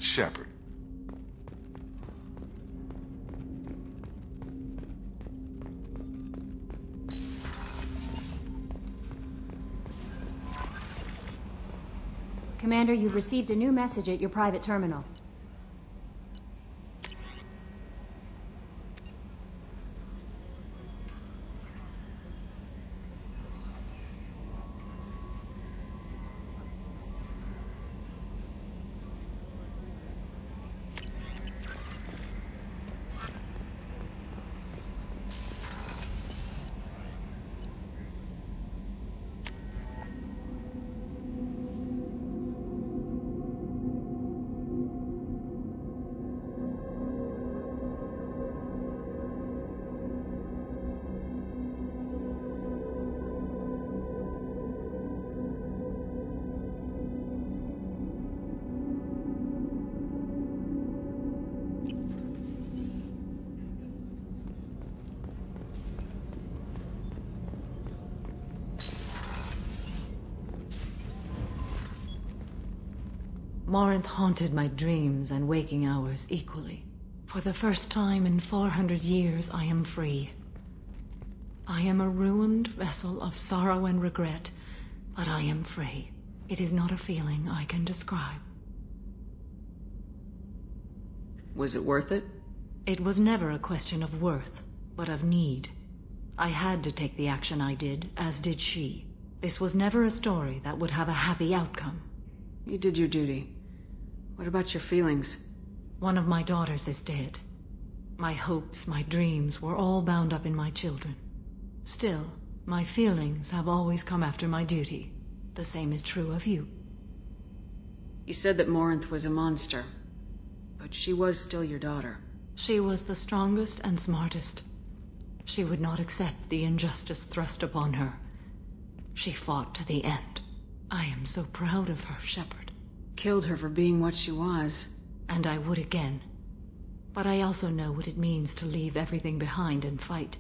Shepard. Commander, you've received a new message at your private terminal. Morinth haunted my dreams and waking hours equally. For the first time in 400 years, I am free. I am a ruined vessel of sorrow and regret, but I am free. It is not a feeling I can describe. Was it worth it? It was never a question of worth, but of need. I had to take the action I did, as did she. This was never a story that would have a happy outcome. You did your duty. What about your feelings? One of my daughters is dead. My hopes, my dreams were all bound up in my children. Still, my feelings have always come after my duty. The same is true of you. You said that Morinth was a monster, but she was still your daughter. She was the strongest and smartest. She would not accept the injustice thrust upon her. She fought to the end. I am so proud of her, Shepard. Killed her for being what she was. And I would again. But I also know what it means to leave everything behind and fight.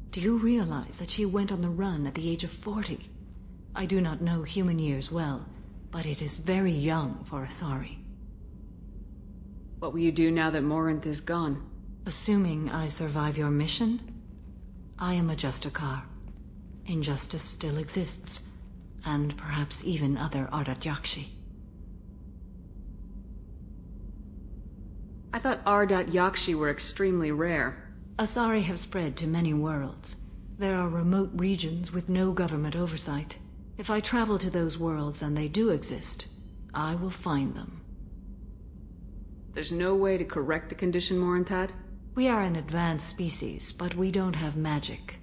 Do you realize that she went on the run at the age of 40? I do not know human years well, but it is very young for Asari. What will you do now that Morinth is gone? Assuming I survive your mission, I am a Justikar. Injustice still exists, and perhaps even other Ardat-Yakshi. I thought Ardat-Yakshi were extremely rare. Asari have spread to many worlds. There are remote regions with no government oversight. If I travel to those worlds and they do exist, I will find them. There's no way to correct the condition Morinth had? We are an advanced species, but we don't have magic.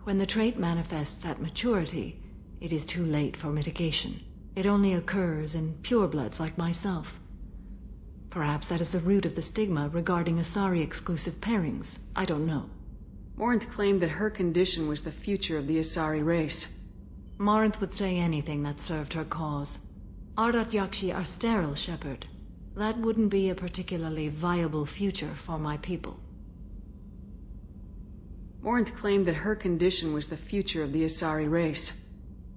When the trait manifests at maturity, it is too late for mitigation. It only occurs in purebloods like myself. Perhaps that is the root of the stigma regarding Asari-exclusive pairings. I don't know. Morinth claimed that her condition was the future of the Asari race. Morinth would say anything that served her cause. Ardat-Yakshi are sterile, Shepard. That wouldn't be a particularly viable future for my people. Morinth claimed that her condition was the future of the Asari race.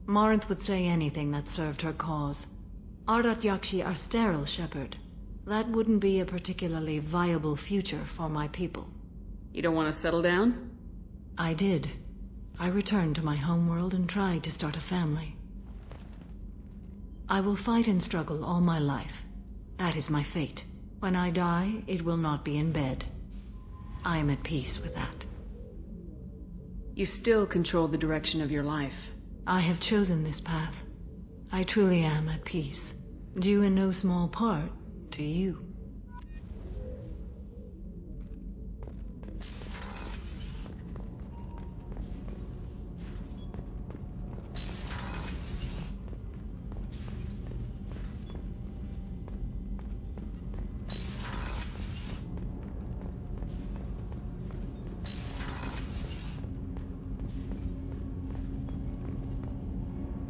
Morinth would say anything that served her cause. Ardat-Yakshi are sterile, Shepard. That wouldn't be a particularly viable future for my people. You don't want to settle down? I did. I returned to my homeworld and tried to start a family. I will fight and struggle all my life. That is my fate. When I die, it will not be in bed. I am at peace with that. You still control the direction of your life. I have chosen this path. I truly am at peace. Due in no small part to you.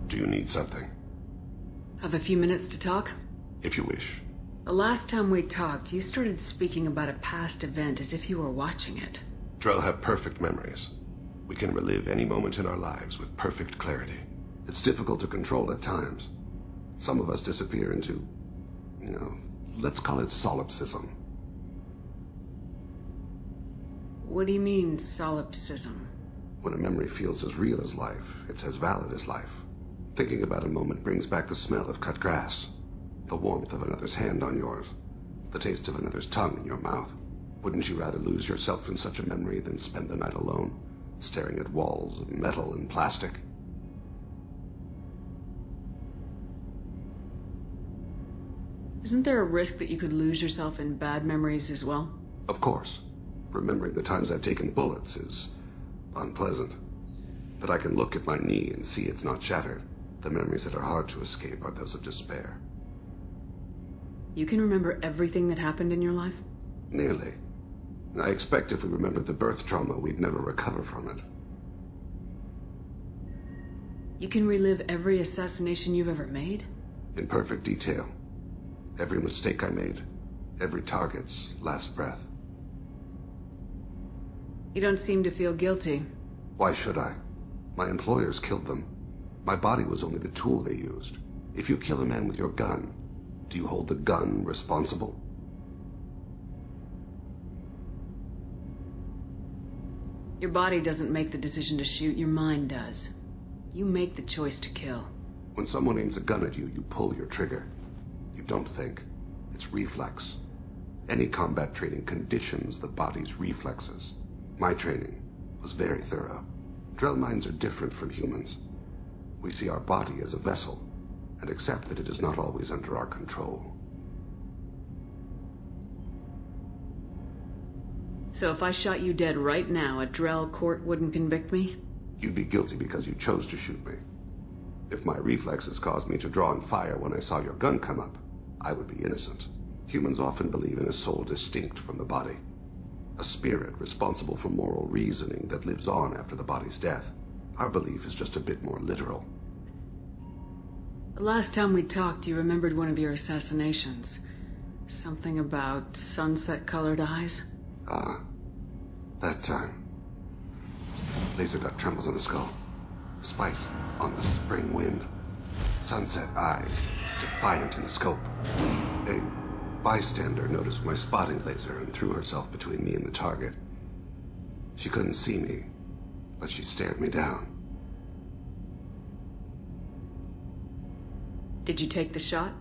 Do you need something? Have a few minutes to talk? If you wish. The last time we talked, you started speaking about a past event as if you were watching it. Drell have perfect memories. We can relive any moment in our lives with perfect clarity. It's difficult to control at times. Some of us disappear into, let's call it solipsism. What do you mean, solipsism? When a memory feels as real as life, it's as valid as life. Thinking about a moment brings back the smell of cut grass, the warmth of another's hand on yours, the taste of another's tongue in your mouth. Wouldn't you rather lose yourself in such a memory than spend the night alone, staring at walls of metal and plastic? Isn't there a risk that you could lose yourself in bad memories as well? Of course. Remembering the times I've taken bullets is unpleasant. But I can look at my knee and see it's not shattered. The memories that are hard to escape are those of despair. You can remember everything that happened in your life? Nearly. I expect if we remembered the birth trauma, we'd never recover from it. You can relive every assassination you've ever made? In perfect detail. Every mistake I made. Every target's last breath. You don't seem to feel guilty. Why should I? My employers killed them. My body was only the tool they used. If you kill a man with your gun, do you hold the gun responsible? Your body doesn't make the decision to shoot, your mind does. You make the choice to kill. When someone aims a gun at you, you pull your trigger. You don't think. It's reflex. Any combat training conditions the body's reflexes. My training was very thorough. Drell minds are different from humans. We see our body as a vessel, and accept that it is not always under our control. So if I shot you dead right now, a Drell court wouldn't convict me? You'd be guilty because you chose to shoot me. If my reflexes caused me to draw and fire when I saw your gun come up, I would be innocent. Humans often believe in a soul distinct from the body. A spirit responsible for moral reasoning that lives on after the body's death. Our belief is just a bit more literal. The last time we talked, you remembered one of your assassinations. Something about sunset-colored eyes? That time. Laser dot trembles on the skull. Spice on the spring wind. Sunset eyes, defiant in the scope. A bystander noticed my spotting laser and threw herself between me and the target. She couldn't see me, but she stared me down. Did you take the shot?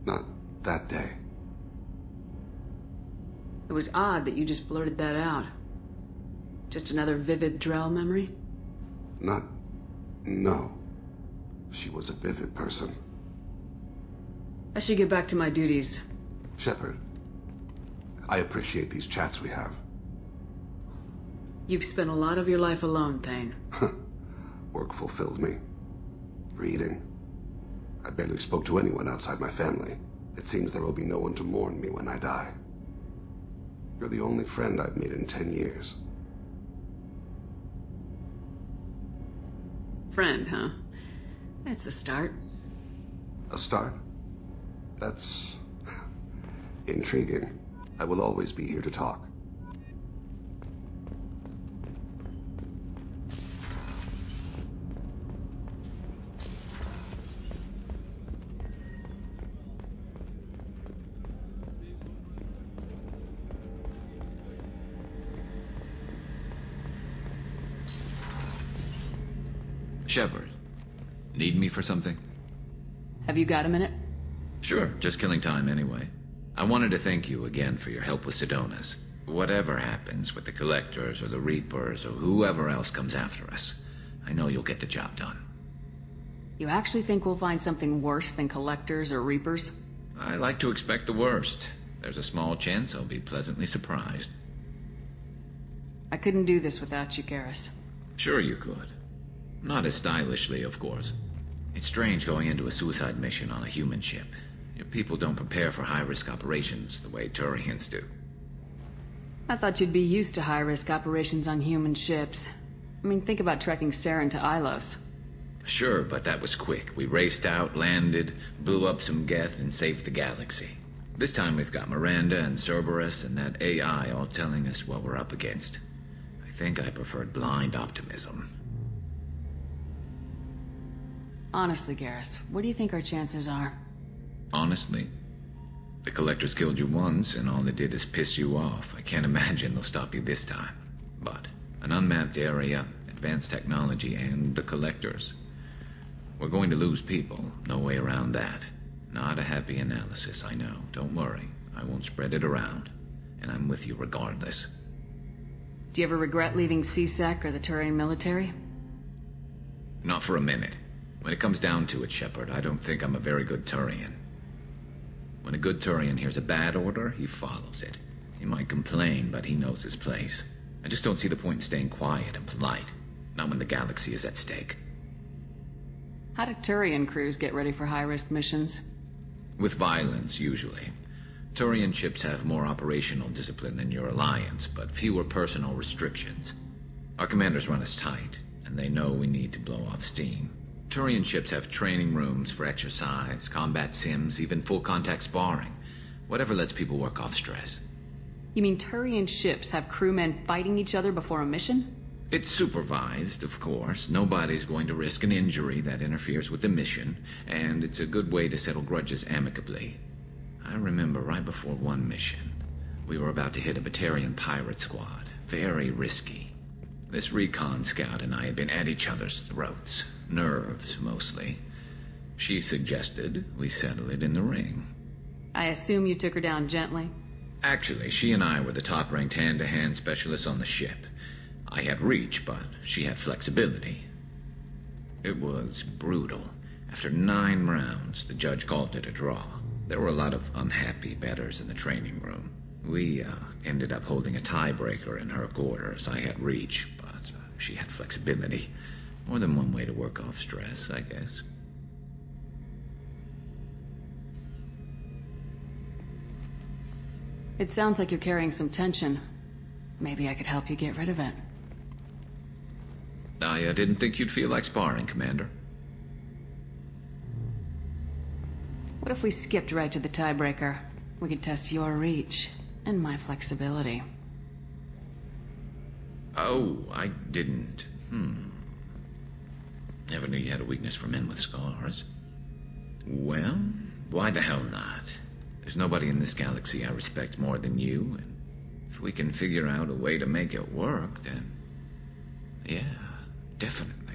Not that day. It was odd that you just blurted that out. Just another vivid Drell memory? No. She was a vivid person. I should get back to my duties. Shepard, I appreciate these chats we have. You've spent a lot of your life alone, Thane. Work fulfilled me. Reading. I barely spoke to anyone outside my family. It seems there will be no one to mourn me when I die. You're the only friend I've made in 10 years. Friend, huh? That's a start. A start? That's intriguing. I will always be here to talk. Shepard, need me for something? Have you got a minute? Sure, just killing time anyway. I wanted to thank you again for your help with Sidonis. Whatever happens with the Collectors or the Reapers or whoever else comes after us, I know you'll get the job done. You actually think we'll find something worse than Collectors or Reapers? I like to expect the worst. There's a small chance I'll be pleasantly surprised. I couldn't do this without you, Garrus. Sure you could. Not as stylishly, of course. It's strange going into a suicide mission on a human ship. Your people don't prepare for high-risk operations the way Turians do. I thought you'd be used to high-risk operations on human ships. I mean, think about trekking Saren to Ilos. Sure, but that was quick. We raced out, landed, blew up some Geth, and saved the galaxy. This time we've got Miranda and Cerberus and that AI all telling us what we're up against. I think I preferred blind optimism. Honestly, Garrus, what do you think our chances are? Honestly, The Collectors killed you once, and all they did is piss you off. I can't imagine they'll stop you this time. But an unmapped area, advanced technology, and the Collectors. We're going to lose people, no way around that. Not a happy analysis, I know. Don't worry, I won't spread it around. And I'm with you regardless. Do you ever regret leaving C-Sec or the Turian military? Not for a minute. When it comes down to it, Shepard, I don't think I'm a very good Turian. When a good Turian hears a bad order, he follows it. He might complain, but he knows his place. I just don't see the point in staying quiet and polite. Not when the galaxy is at stake. How do Turian crews get ready for high-risk missions? With violence, usually. Turian ships have more operational discipline than your alliance, but fewer personal restrictions. Our commanders run us tight, and they know we need to blow off steam. Turian ships have training rooms for exercise, combat sims, even full-contact sparring. Whatever lets people work off stress. You mean Turian ships have crewmen fighting each other before a mission? It's supervised, of course. Nobody's going to risk an injury that interferes with the mission, and it's a good way to settle grudges amicably. I remember right before one mission, we were about to hit a Batarian pirate squad. Very risky. This recon scout and I had been at each other's throats. Nerves, mostly. She suggested we settle it in the ring. I assume you took her down gently? Actually, she and I were the top-ranked hand-to-hand specialists on the ship. I had reach, but she had flexibility. It was brutal. After 9 rounds, the judge called it a draw. There were a lot of unhappy bettors in the training room. We ended up holding a tiebreaker in her quarters. I had reach, but she had flexibility. More than one way to work off stress, I guess. It sounds like you're carrying some tension. Maybe I could help you get rid of it. I didn't think you'd feel like sparring, Commander. What if we skipped right to the tiebreaker? We could test your reach and my flexibility. Oh, I didn't. Never knew you had a weakness for men with scars. Well, why the hell not? There's nobody in this galaxy I respect more than you, and if we can figure out a way to make it work, then... yeah, definitely.